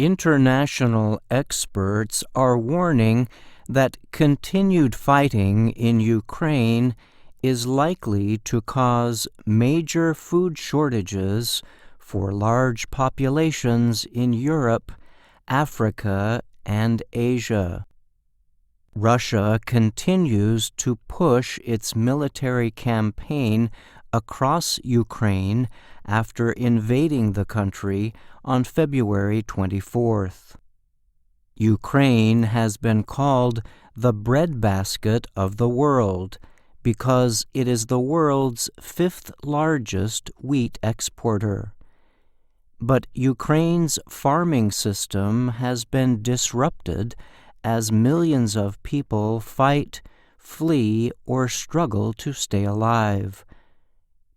International experts are warning that continued fighting in Ukraine is likely to cause major food shortages for large populations in Europe, Africa, and Asia. Russia continues to push its military campaign across Ukraine after invading the country on February 24th. Ukraine has been called the breadbasket of the world because it is the world's fifth largest wheat exporter. But Ukraine's farming system has been disrupted as millions of people fight, flee, or struggle to stay alive.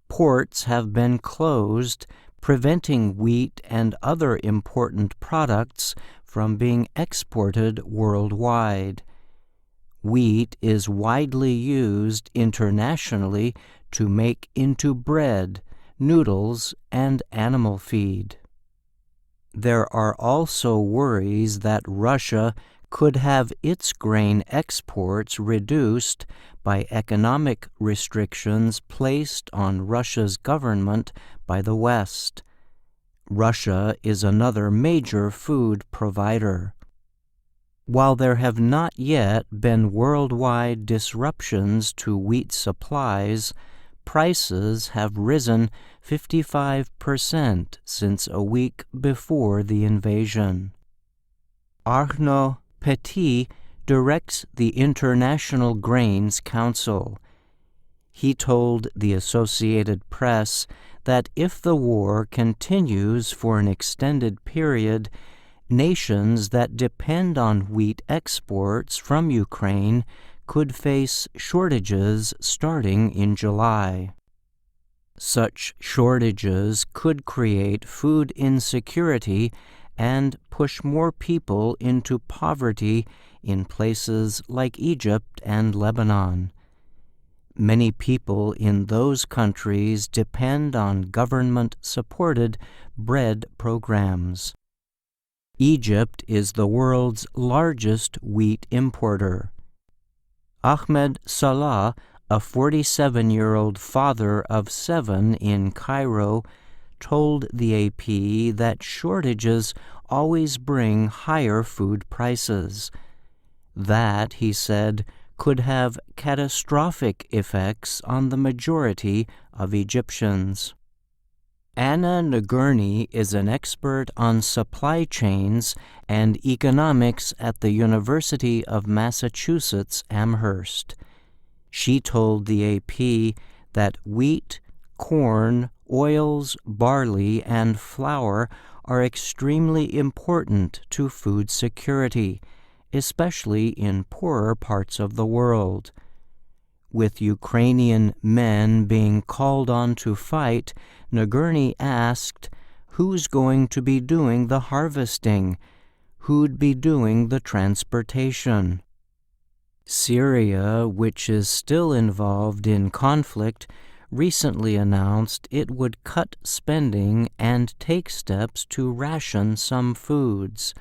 Ports have been closed, preventing wheat and other important products from being exported worldwide. Wheat is widely used internationally to make into bread, noodles, and animal feed. There are also worries that Russia could have its grain exports reduced by economic restrictions placed on Russia's government by the West. Russia is another major food provider. While there have not yet been worldwide disruptions to wheat supplies, prices have risen 55% since a week before the invasion. Arnaud Petit directs the International Grains Council. He told the Associated Press that if the war continues for an extended period, nations that depend on wheat exports from Ukraine could face shortages starting in July. Such shortages could create food insecurity and push more people into poverty in places like Egypt and Lebanon. Many people in those countries depend on government-supported bread programs. Egypt is the world's largest wheat importer. Ahmed Salah, a 47-year-old father of 7 in Cairo, told the AP that shortages always bring higher food prices. That, he said, could have catastrophic effects on the majority of Egyptians. Anna Nagurney is an expert on supply chains and economics at the University of Massachusetts Amherst. She told the AP that wheat, corn, oils, barley, and flour are extremely important to food security, especially in poorer parts of the world. With Ukrainian men being called on to fight, Nagurney asked, who's going to be doing the harvesting? Who'd be doing the transportation? Syria, which is still involved in conflict, recently announced it would cut spending and take steps to ration some foods.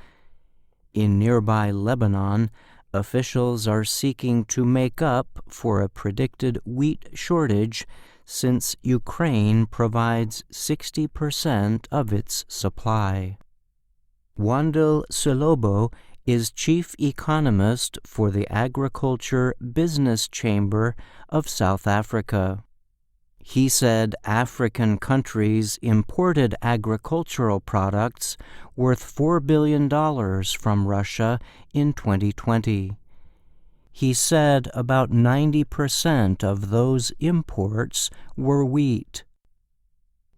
In nearby Lebanon, officials are seeking to make up for a predicted wheat shortage since Ukraine provides 60% of its supply. Wandel Silobo is chief economist for the Agriculture Business Chamber of South Africa. He said African countries imported agricultural products worth $4 billion from Russia in 2020. He said about 90% of those imports were wheat.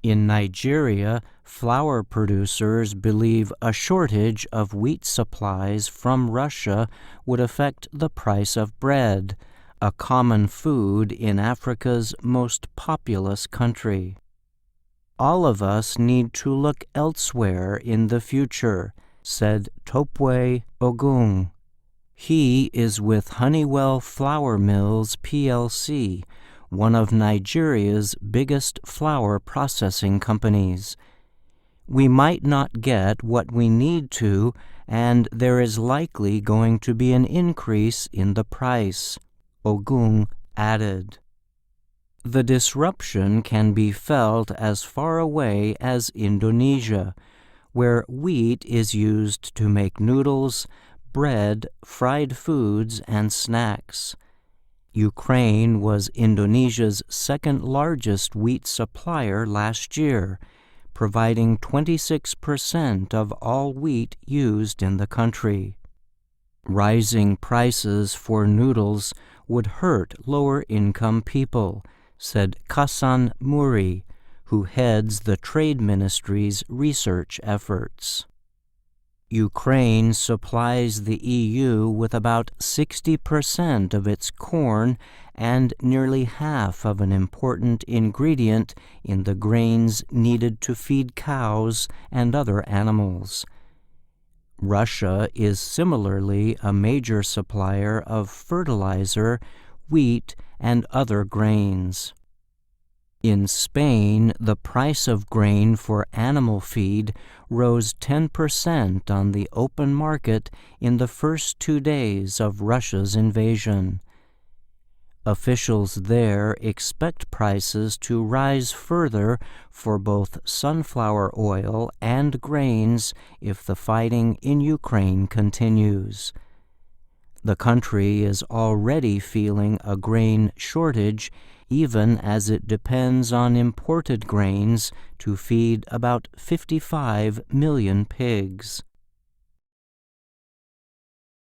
In Nigeria, flour producers believe a shortage of wheat supplies from Russia would affect the price of bread, a common food in Africa's most populous country. All of us need to look elsewhere in the future, said Topwe Ogung. He is with Honeywell Flour Mills plc, one of Nigeria's biggest flour processing companies. We might not get what we need to, and there is likely going to be an increase in the price, Ogung added. The disruption can be felt as far away as Indonesia, where wheat is used to make noodles, bread, fried foods, and snacks. Ukraine was Indonesia's second-largest wheat supplier last year, providing 26% of all wheat used in the country. Rising prices for noodles would hurt lower-income people, said Kasan Muri, who heads the Trade Ministry's research efforts. Ukraine supplies the EU with about 60% of its corn and nearly half of an important ingredient in the grains needed to feed cows and other animals. Russia is similarly a major supplier of fertilizer, wheat, and other grains. In Spain, the price of grain for animal feed rose 10% on the open market in the first 2 days of Russia's invasion. Officials there expect prices to rise further for both sunflower oil and grains if the fighting in Ukraine continues. The country is already feeling a grain shortage, even as it depends on imported grains to feed about 55 million pigs.